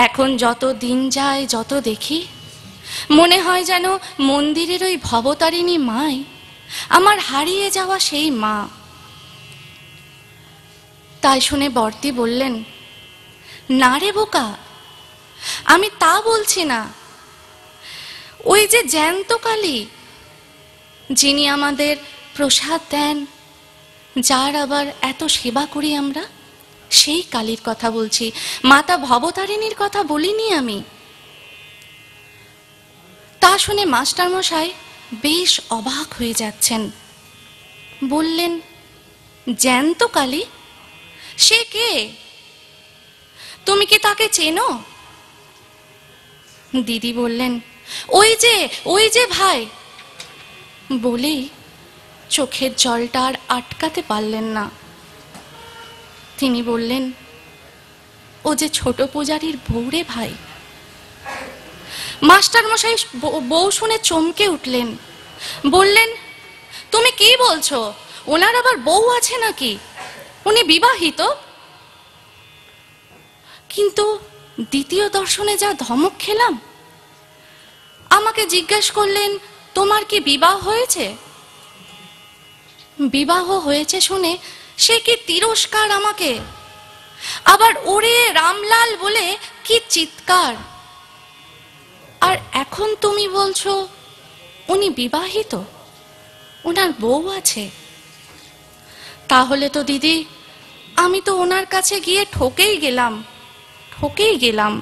এখন যত দিন যায়, যত দেখি, মনে হয় যেন মন্দিরের ওই ভবতারিণী মাই আমার হারিয়ে যাওয়া সেই মা। তাই শুনে বর্দি বললেন, না রে বোকা, আমি তা বলছি না। ওই যে জ্যান্ত কালী, যিনি আমাদের প্রসাদ দেন, যার আবার এত সেবা করি আমরা, সেই কালীর কথা বলছি, মাতা ভবতারিণীর কথা বলিনি আমি। তা শুনে মাস্টারমশাই বেশ অবাক হয়ে যাচ্ছেন। বললেন, জ্যান্ত কালী? সে কে? তুমি কি তাকে চেনো? দিদি বললেন, ওই যে ভাই। বলেই চোখের জলটা আর আটকাতে পারলেন না। তিনি বললেন, ও যে ছোট পূজারীর বউ রে ভাই। মাস্টারমশাই বউ শুনে চমকে উঠলেন। বললেন, তুমি কি বলছো? ওনার আবার বউ আছে নাকি? উনি বিবাহিত? কিন্তু দ্বিতীয় দর্শনে যা ধমক খেলাম। আমাকে জিজ্ঞেস করলেন, তোমার কি বিবাহ হয়েছে? বিবাহ হয়েছে শুনে সে কি তিরস্কার আমাকে! আবার ওরে রামলাল বলে কি চিৎকার! আর এখন তুমি বলছো উনি বিবাহিত, ওনার বউ আছে? তাহলে তো দিদি, আমি তো ওনার কাছে গিয়ে ঠকেই গেলাম।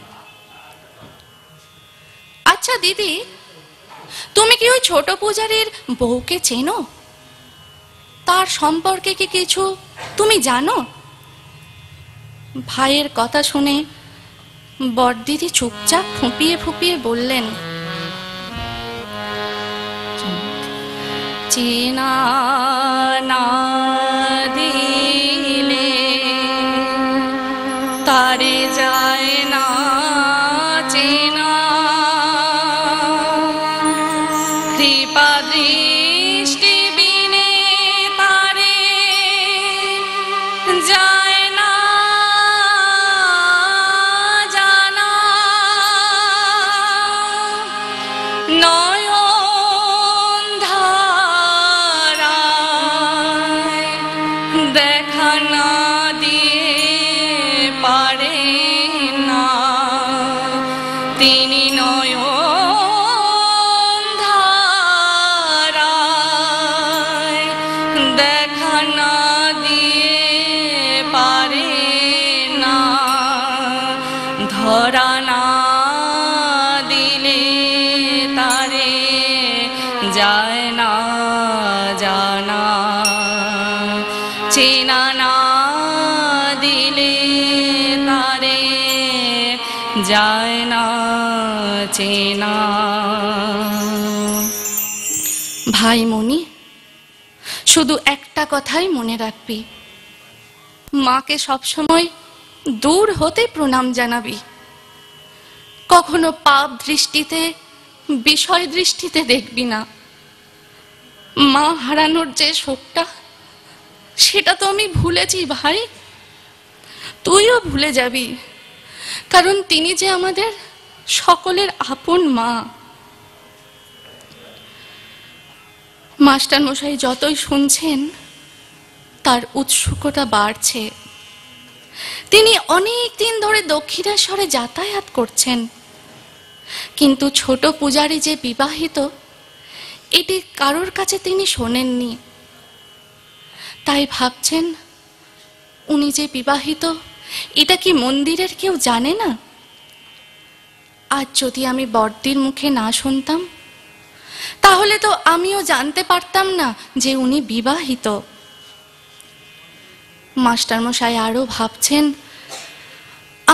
আচ্ছা দিদি, তুমি কি ওই ছোট পূজারীর বউকে চেনো? তার সম্পর্কে কি কিছু তুমি জানো? ভাইয়ের কথা শুনে বড়দিদি চুপচাপ ফুঁপিয়ে বললেন, চেনা না দিলে তারে যায় না চেনা, কৃপা দৃষ্টি বিনে তারে যায় না জানা, নয়ন ধারায় দেখা না দিয়ে পারে না তিনি, নয়ন ধারায় দেখা না দিয়ে পারে না, ধরা না দিলে তারে যায় না জানা, চেনা না দিলে তারে যায় না চেনা। ভাই মনি, শুধু একটা কথাই মনে রাখবি, মাকে সবসময় দূর হতে প্রণাম জানাবি। কখনো পাপ দৃষ্টিতে, বিষয় দৃষ্টিতে দেখবি না। মা হারানোর যে শোকটা, সেটা তো আমি ভুলেছি ভাই, তুইও ভুলে যাবি, কারণ তিনি যে আমাদের সকলের আপন মা। মাস্টারমশাই যতই শুনছেন তার উৎসুকতা বাড়ছে। তিনি অনেক দিন ধরে দক্ষিণেশ্বরে যাতায়াত করছেন, কিন্তু ছোট পূজারী যে বিবাহিত এটি কারোর কাছে তিনি শোনেননি। তাই ভাবছেন, উনি যে বিবাহিত এটা কি মন্দিরের কেউ জানে না? আজ যদি আমি বড়দির মুখে না শুনতাম, তাহলে তো আমিও জানতে পারতাম না যে উনি বিবাহিত। মাস্টারমশাই আরো ভাবছেন,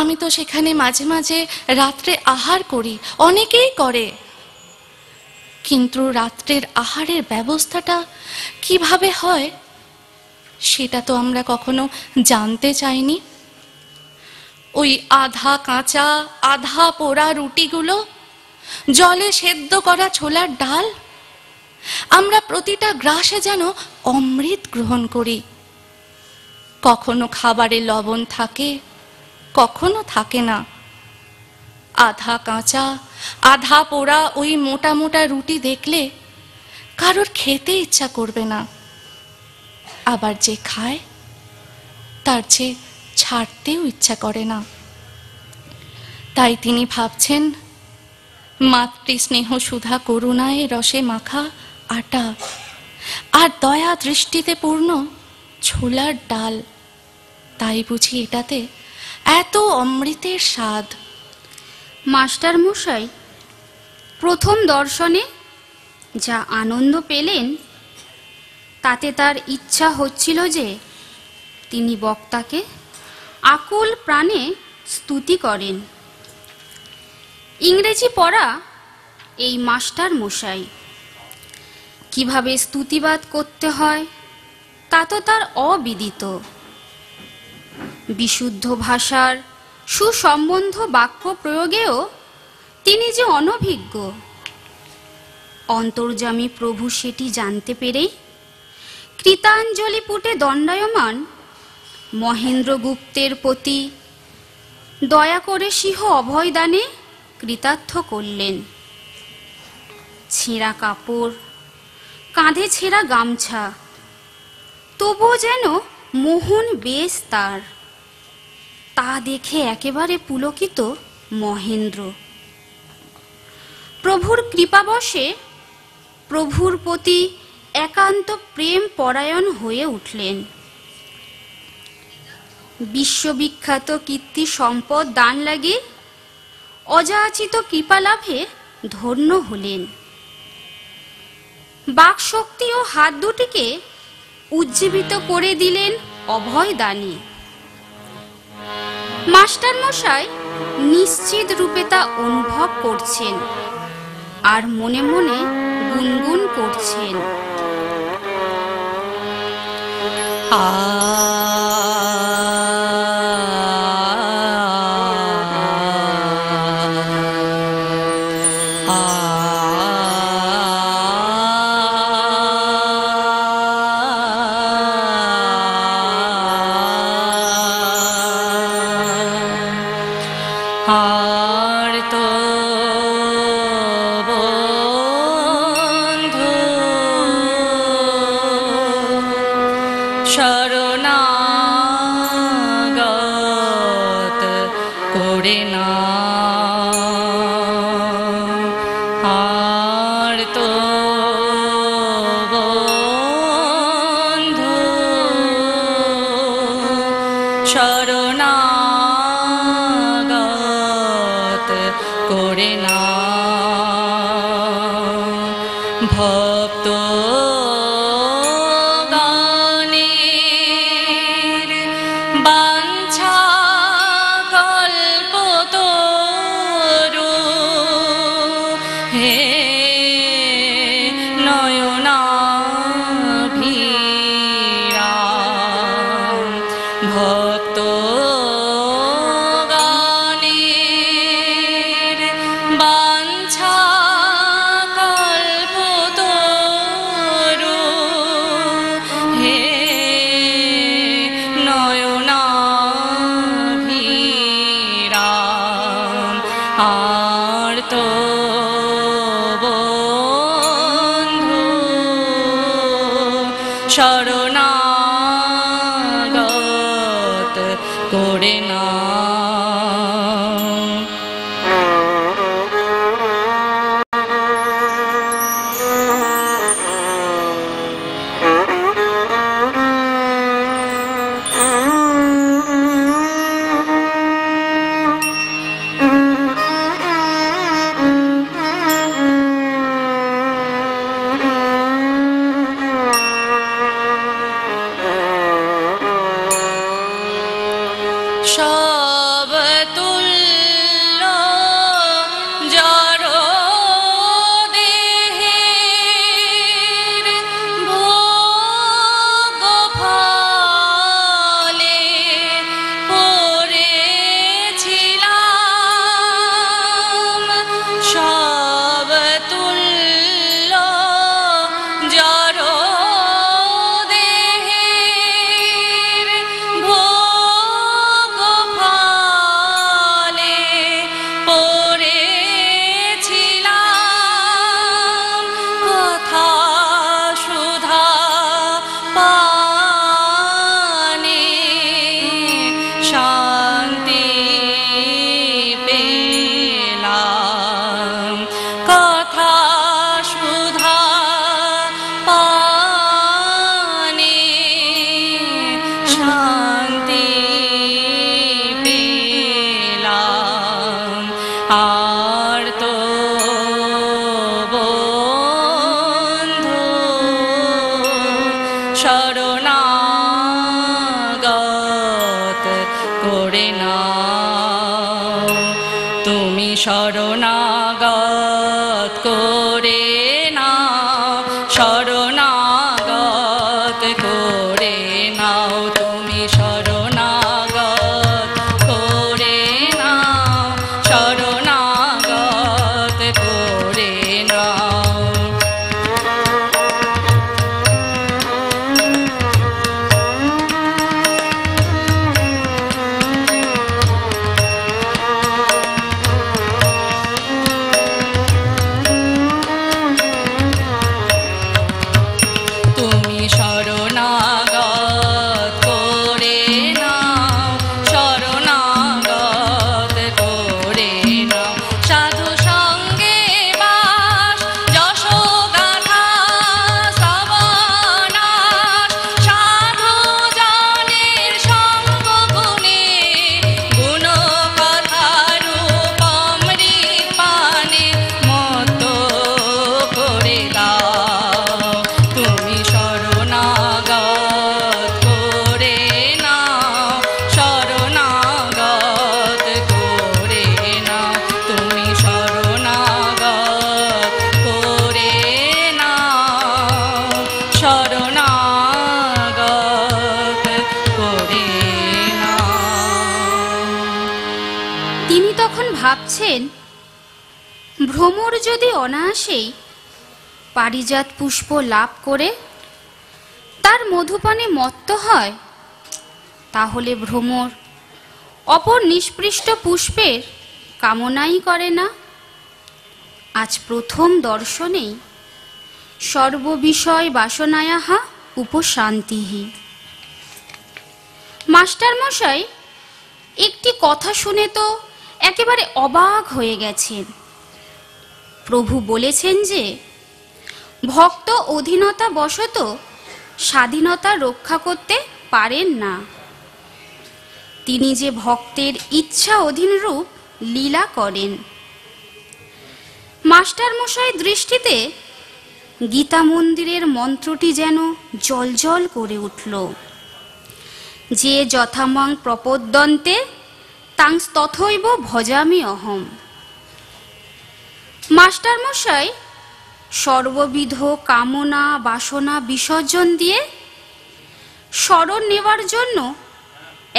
আমি তো সেখানে মাঝে মাঝে রাত্রে আহার করি, অনেকেই করে, কিন্তু রাত্রের আহারের ব্যবস্থাটা কিভাবে হয় সেটা তো আমরা কখনো জানতে চাইনি। ওই আধা কাঁচা আধা পোড়া রুটিগুলো, জলে সেদ্ধ করা ছোলার ডাল, আমরা প্রতিটা গ্রাসে যেন অমৃত গ্রহণ করি। কখনো খাবারে লবণ থাকে, কখনো থাকে না। আধা কাঁচা আধা পোড়া ওই মোটা মোটা রুটি দেখলে কারোর খেতে ইচ্ছা করবে না, আবার যে খায় তার যে ছাড়তেও ইচ্ছা করে না। তাই তিনি ভাবছেন মাতৃ স্নেহ সুধা করুণায় রসে মাখা আটা আর দয়া দৃষ্টিতে পূর্ণ ছোলার ডাল, তাই বুঝি এটাতে এত অমৃতের স্বাদ। মাস্টার মশাই প্রথম দর্শনে যা আনন্দ পেলেন তাতে তার ইচ্ছা হচ্ছিল যে তিনি বক্তাকে আকুল প্রাণে স্তুতি করেন। ইংরেজি পড়া এই মাস্টার মশাই, কিভাবে স্তুতিবাদ করতে হয় তা তো তার অবিদিত। বিশুদ্ধ ভাষার সুসম্বন্ধ বাক্য প্রয়োগেও তিনি যে অনভিজ্ঞ, অন্তর্যামী প্রভু সেটি জানতে পেরেই কৃতাঞ্জলি পুটে দণ্ডায়মান মহেন্দ্রগুপ্তের প্রতি দয়া করে সিংহ অভয়দানে কৃতার্থ করলেন। ছেঁড়া কাপড়, কাঁধে ছেঁড়া গামছা, তবুও যেন মোহন বেশ তার, তা দেখে একেবারে পুলকিত মহেন্দ্র। প্রভুর কৃপাবশে প্রভুর প্রতি একান্ত প্রেম পরায়ণ হয়ে উঠলেন। বিশ্ববিখ্যাত কীর্তি সম্পদ দান লাগে অযাচিত কৃপা লাভে ধন্য হলেন। বাক শক্তি ও হাত দুটিকে উজ্জীবিত করে দিলেন অভয় দানে। মাস্টার মশাই নিশ্চিত রূপে তা অনুভব করছেন আর মনে মনে গুনগুন করছেন। আর তো বন্ধু শরণাগত করে না, আর তো বন্ধু শরণাগত করে না। ভক্ত গানের বাঞ্ছা কল্পতরু হে নয়নাভিরাম, ভক্ত গানের আর তো বন্ধু শরণাগত করে নাও, তুমি শরণাগত করে নাও, শরণাগত করে নাও, তুমি শরণাগত করে নাও, শরণাগত করে নাও। তুমি শরণাগত করে নাও, শরণাগত করে নাও। সাধু সঙ্গে বাস যশোগাথা শ্রবণাস, সাধু জনের সঙ্গ গুণে গুণ কথা রূপমৃত পানে মত করে দাও। তুমি শরণাগত করে নাও, শরণাগত করে নাও, তুমি শরণাগত করে নাও, শরণাগত করে নাও। তিনি তখন ভাবছেন, ভ্রমর যদি অনায়াসেই পারিজাত পুষ্প লাভ করে তার মধুপানে মত্ত হয়, তাহলে ভ্রমর অপর নিষ্পৃষ্ট পুষ্পের কামনাই করে না। আজ প্রথম দর্শনেই সর্ববিষয় বাসনায়াহা উপশান্তিহি। মাস্টারমশাই একটি কথা শুনে তো একেবারে অবাক হয়ে গেছেন। প্রভু বলেছেন যে ভক্ত অধীনতা বশত স্বাধীনতা রক্ষা করতে পারেন না। তিনি যে ভক্তের ইচ্ছা অধীনরূপ লীলা করেন। মাস্টারমশাইয়ের দৃষ্টিতে গীতা মন্দিরের মন্ত্রটি যেন জ্বলজ্বল করে উঠল। যে যথামাং প্রপদ্যন্তে তাং তথৈব ভজামি অহম। মাস্টারমশাই সর্ববিধ কামনা বাসনা বিসর্জন দিয়ে শরণ নেবার জন্য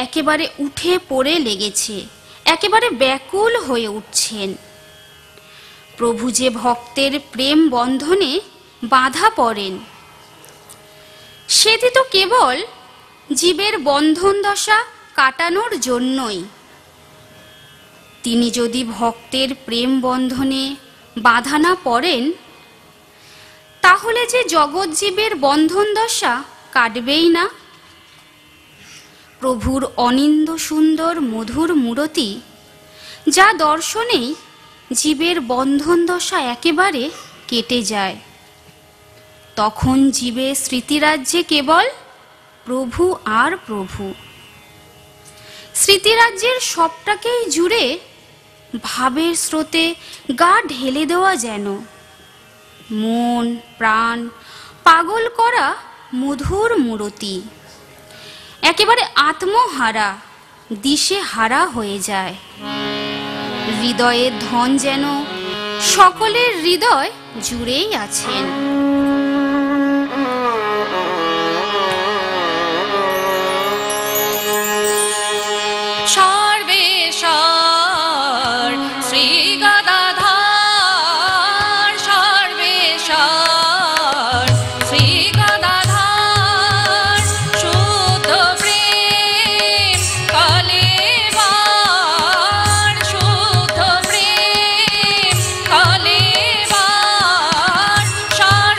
একেবারে উঠে পড়ে লেগেছে, একেবারে ব্যাকুল হয়ে উঠছেন। প্রভু যে ভক্তের প্রেম বন্ধনে বাঁধা পড়েন, সেটি তো কেবল জীবের বন্ধন দশা কাটানোর জন্যই। তিনি যদি ভক্তের প্রেম বন্ধনে বাঁধা না পড়েন, তাহলে যে জগৎ জীবের বন্ধন দশা কাটবেই না। প্রভুর অনিন্দ সুন্দর মধুর মূরতি যা দর্শনেই জীবের বন্ধন দশা একেবারে কেটে যায়। তখন জীবের স্মৃতিরাজ্যে কেবল প্রভু আর প্রভু। স্মৃতিরাজ্যের সবটাকেই জুড়ে ভাবের স্রোতে গা ঢেলে দেওয়া যেন মন প্রাণ পাগল করা মধুর মূরতি একেবারে আত্মহারা দিশে হারা হয়ে যায়। হৃদয়ের ধন যেন সকলের হৃদয় জুড়েই আছেন। সর্বেশ্বর শ্রী গদাধর, সর্বেশ্বর শ্রী গদাধর, শুদ্ধ প্রেম কলেবর, শুদ্ধ প্রেম কলেবর, সর্বেশ্বর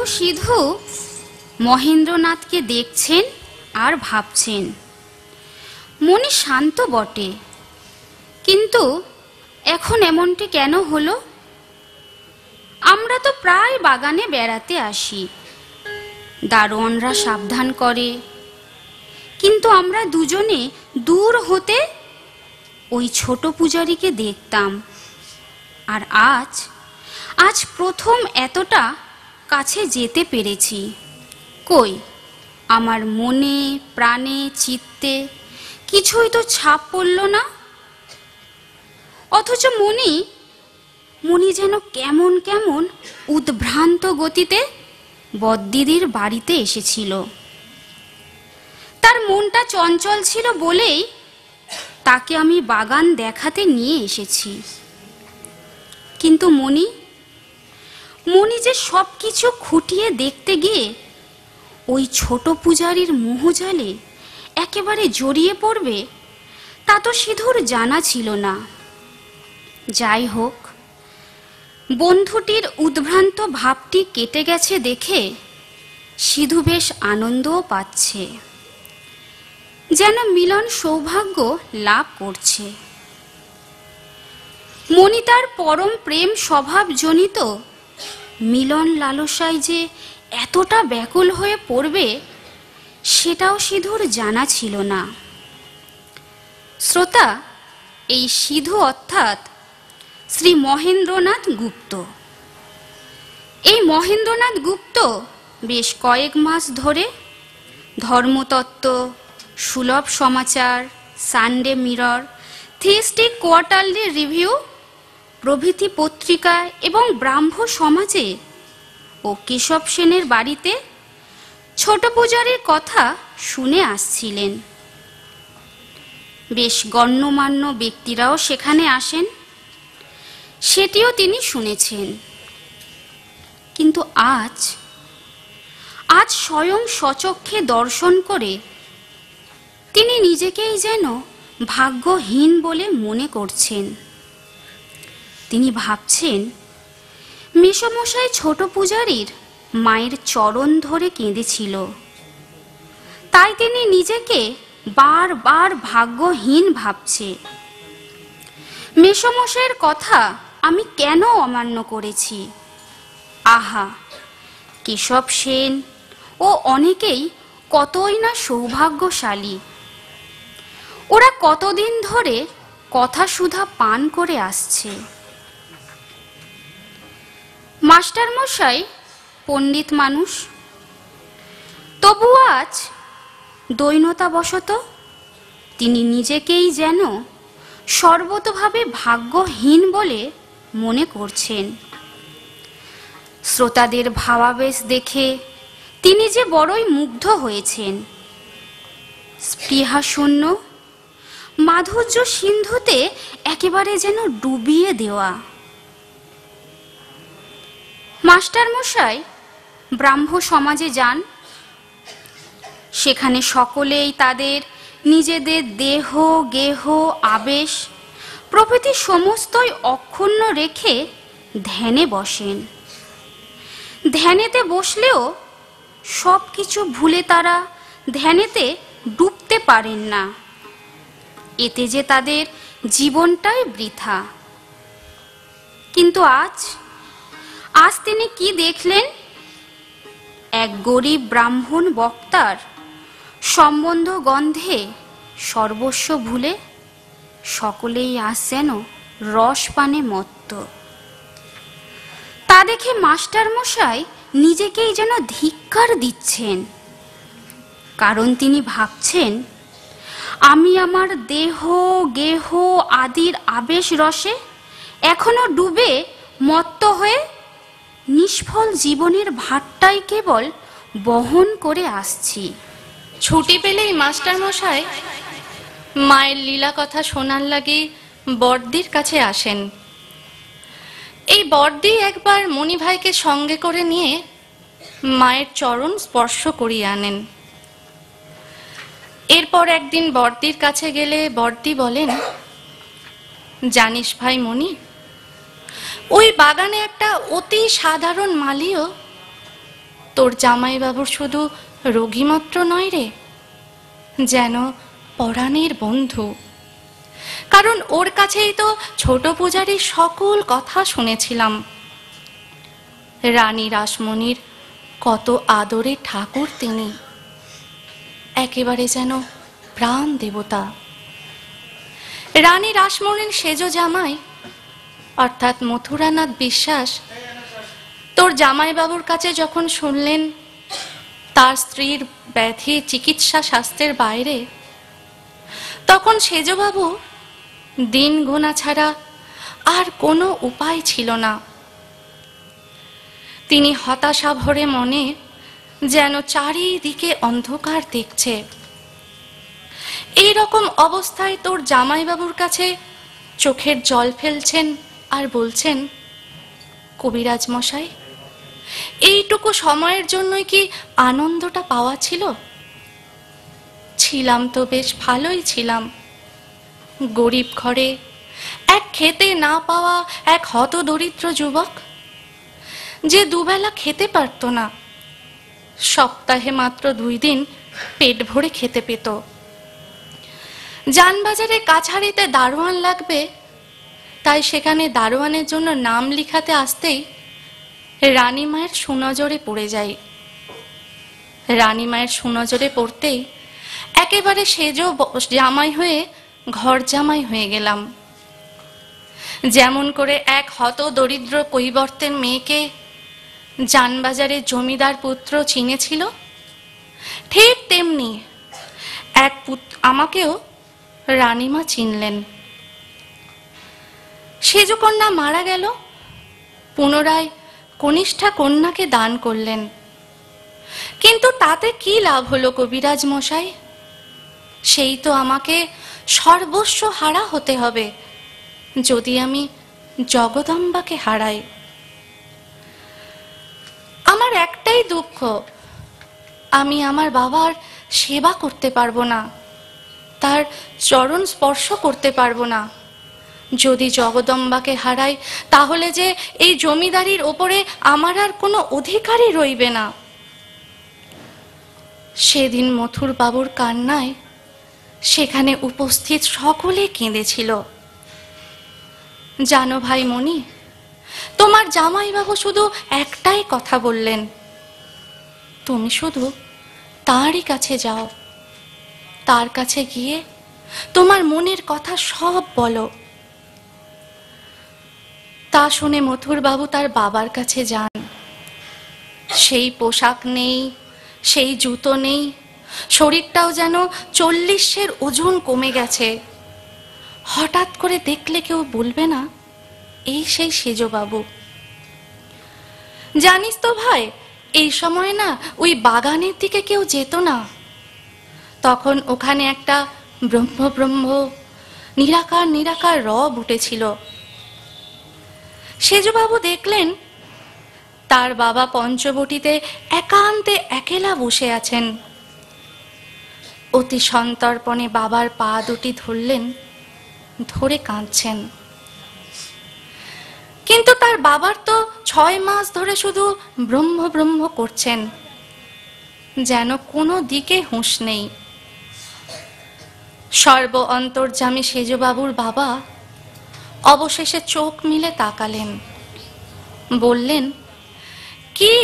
বন্ধু সিধু মহেন্দ্রনাথকে দেখছেন আর ভাবছেন। মনে শান্ত বটে, কিন্তু এখন এমনটি কেন হলো? আমরা তো প্রায় বাগানে বেড়াতে আসি, দারোয়ানরা সাবধান করে, কিন্তু আমরা দুজনে দূর হতে ওই ছোট পূজারীকে দেখতাম। আর আজ প্রথম এতটা কাছে যেতে পেরেছি। কই, আমার মনে প্রাণে চিত্তে কিছুই তো ছাপ পড়ল না। অথচ মনি যেন কেমন কেমন উদ্ভ্রান্ত গতিতে বদ্দিদির বাড়িতে এসেছিল। তার মনটা চঞ্চল ছিল বলেই তাকে আমি বাগান দেখাতে নিয়ে এসেছি। কিন্তু মনি যে সব কিছু খুঁটিয়ে দেখতে গিয়ে ওই ছোট পূজারীর মোহজালে একেবারে জড়িয়ে পড়বে, তা তো সিধুর জানা ছিল না। যাই হোক, বন্ধুটির উদ্ভ্রান্ত ভাবটি কেটে গেছে দেখে সিধু বেশ আনন্দও পাচ্ছে, যেন মিলন সৌভাগ্য লাভ করছে। মনি তার পরম প্রেম স্বভাবজনিত মিলন লালসায় যে এতটা ব্যাকুল হয়ে পড়বে, সেটাও সিধুর জানা ছিল না। শ্রোতা, এই সিধু অর্থাৎ শ্রী মহেন্দ্রনাথ গুপ্ত। এই মহেন্দ্রনাথ গুপ্ত বেশ কয়েক মাস ধরে ধর্মতত্ত্ব, সুলভ সমাচার, সানডে মিরর, থিস্টিক কোয়ার্টারলি রিভিউ প্রভৃতি পত্রিকা এবং ব্রাহ্ম সমাজে ও কেশব সেনের বাড়িতে ছোট পূজারীর কথা শুনে আসছিলেন। বেশ গণ্যমান্য ব্যক্তিরাও সেখানে আসেন, সেটিও তিনি শুনেছেন। কিন্তু আজ স্বয়ং স্বচক্ষে দর্শন করে তিনি নিজেকেই যেন ভাগ্যহীন বলে মনে করছেন। তিনি ভাবছেন, মেসোমশাই ছোট পূজারীর মায়ের চরণ ধরে কেঁদেছিল, তাই তিনি নিজেকে বারবার ভাগ্যহীন ভাবছে। মেসোমশাইয়ের কথা আমি কেন অমান্য করেছি? আহা, কেশব সেন ও অনেকেই কতই না সৌভাগ্যশালী। ওরা কতদিন ধরে কথা সুধা পান করে আসছে। মাস্টার মশাই পণ্ডিত মানুষ, তবুও আজ দৈনতাবশত তিনি নিজেকেই যেন সর্বতোভাবে ভাগ্যহীন বলে মনে করছেন। শ্রোতাদের ভাবাবেশ দেখে তিনি যে বড়ই মুগ্ধ হয়েছেন। স্পৃহাশূন্য মাধুর্য সিন্ধুতে একেবারে যেন ডুবিয়ে দেওয়া। মাস্টার মশাই ব্রাহ্ম সমাজে যান, সেখানে সকলেই তাদের নিজেদের দেহ গেহ আবেশ প্রভৃতি সমস্তই অক্ষুণ্ণ রেখে ধ্যানে বসেন। ধ্যানেতে বসলেও সব কিছু ভুলে তারা ধ্যানেতে ডুবতে পারেন না। এতে যে তাদের জীবনটাই বৃথা। কিন্তু আজ তিনি কি দেখলেন? এক গরিব ব্রাহ্মণ বক্তার সম্বন্ধ গন্ধে সর্বস্ব ভুলে সকলেই আজ যেন রসপানে মত্ত। তা দেখে মাস্টার মশাই নিজেকেই যেন ধিক্কার দিচ্ছেন। কারণ তিনি ভাবছেন, আমি আমার দেহ গেহ আদির আবেশ রসে এখনো ডুবে মত্ত হয়ে নিষ্ফল জীবনের ভারটাই কেবল বহন করে আসছি। ছুটি পেলেই মাস্টার মশাই মায়ের লীলা কথা শোনার লাগি বড়দির কাছে আসেন। এই বড়দি একবার মণি ভাইকে সঙ্গে করে নিয়ে মায়ের চরণ স্পর্শ করিয়ে আনেন। এরপর একদিন বড়দির কাছে গেলে বড়দি বলেন, জানিস ভাই মণি, ওই বাগানে একটা অতি সাধারণ মালিও তোর জামাইবাবুর শুধু রোগী মাত্র নয় রে, যেন পরাণের বন্ধু। কারণ ওর কাছেই তো ছোট পূজারীর সকল কথা শুনেছিলাম। রানী রাসমণির কত আদরের ঠাকুর তিনি, একেবারে যেন প্রাণ দেবতা। রানী রাসমণির সেজ জামাই অর্থাৎ মথুরানাথ বিশ্বাস তোর জামাইবাবুর কাছে যখন শুনলেন তার স্ত্রীর ব্যাধি চিকিৎসা শাস্ত্রের বাইরে, তখন সেজবাবু দিন গোনা ছাড়া আর কোনো উপায় ছিল না। তিনি হতাশা ভরে মনে যেন চারিদিকে অন্ধকার দেখছে। এই রকম অবস্থায় তোর জামাইবাবুর কাছে চোখের জল ফেলছেন আর বলছেন, কবিরাজ মশাই, এইটুকু সময়ের জন্যই কি আনন্দটা পাওয়া ছিল? ছিলাম তো বেশ ভালোই ছিলাম। গরিব ঘরে এক খেতে না পাওয়া এক হতদরিদ্র যুবক, যে দুবেলা খেতে পারত না, সপ্তাহে মাত্র 2 দিন পেট ভরে খেতে পেত। যানবাজারে কাছারিতে দারোয়ান লাগবে, তাই সেখানে দারোয়ানের জন্য নাম লিখাতে আসতেই রানীমায়ের সুনজরে পড়ে যাই। রানীমায়ের সুনজরে পড়তেই একেবারে সেজ জামাই হয়ে ঘর জামাই হয়ে গেলাম। যেমন করে এক হত দরিদ্র কৈবর্তের মেয়েকে যানবাজারে জমিদার পুত্র চিনেছিল, ঠিক তেমনি আমাকেও রানীমা চিনলেন। সেজকন্যা মারা গেল, পুনরায় কনিষ্ঠা কন্যাকে দান করলেন। কিন্তু তাতে কি লাভ হলো কবিরাজ মশাই? সেই তো আমাকে সর্বস্ব হারা হতে হবে যদি আমি জগদম্বাকে হারাই। আমার একটাই দুঃখ, আমি আমার বাবার সেবা করতে পারবো না, তার চরণ স্পর্শ করতে পারবো না। যদি জগদম্বাকে হারাই, তাহলে যে এই জমিদারির ওপরে আমার আর কোনো অধিকারই রইবে না। সেদিন মথুর বাবুর কান্নায় সেখানে উপস্থিত সকলে কেঁদেছিল। জানো ভাই মণি, তোমার জামাইবাবু শুধু একটাই কথা বললেন, তুমি শুধু তারই কাছে যাও, তার কাছে গিয়ে তোমার মনের কথা সব বলো। তা শুনে মথুর বাবু তার বাবার কাছে যান। সেই পোশাক নেই, সেই জুতো নেই, শরীরটাও যেন 40-এর ওজন কমে গেছে। হঠাৎ করে দেখলে কেউ বলবে না এই সেই সেজবাবু। জানিস তো ভাই, এই সময় না ওই বাগানের দিকে কেউ যেত না। তখন ওখানে একটা ব্রহ্ম ব্রহ্ম নিরাকার নিরাকার রব উঠেছিল। সেজবাবু দেখলেন তার বাবা পঞ্চবটিতে একান্তে একেলা বসে আছেন। অতি সন্তর্পণে বাবার পা দুটি ধরলেন, ধরে কাঁদছেন। কিন্তু তার বাবার তো 6 মাস ধরে শুধু ব্রহ্ম ব্রহ্ম করছেন, যেন কোনো দিকে হুঁশ নেই। সর্ব অন্তর্যামী সেজবাবুর বাবা অবশেষে চোখ মিলে তাকালেন, বললেন, কি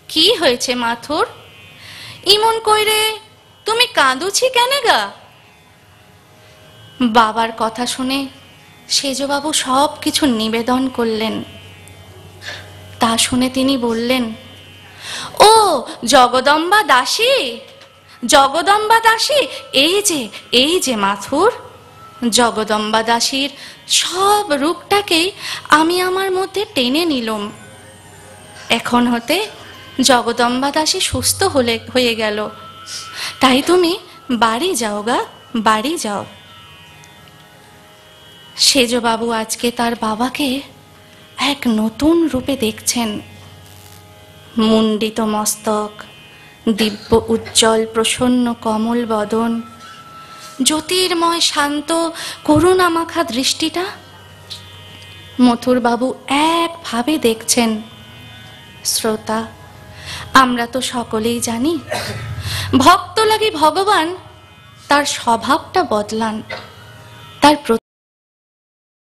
কি হয়েছে মাথুর? ইমন কইরে তুমি কাঁদুছি কেন গা? বাবার কথা শুনে সেজবাবু সব কিছু নিবেদন করলেন। তা শুনে তিনি বললেন, ও জগদম্বা দাসী, জগদম্বা দাসী, এই যে মাথুর, জগদম্বা দাসীর সব রূপটাকেই আমি আমার মধ্যে টেনে নিলাম। এখন হতে জগদম্বা দাসী সুস্থ হয়ে গেল, তাই তুমি বাড়ি যাও গা, বাড়ি যাও। সেজবাবু আজকে তার বাবাকে এক নতুন রূপে দেখছেন। মুণ্ডিত মস্তক, দিব্য উজ্জ্বল প্রসন্ন কমল বদন, জ্যোতির্ময় শান্ত করুণামাখা দৃষ্টিটা মথুর বাবু একভাবে দেখছেন। শ্রোতা, আমরা তো সকলেই জানি ভক্ত লাগি ভগবান তার স্বভাবটা বদলান, তার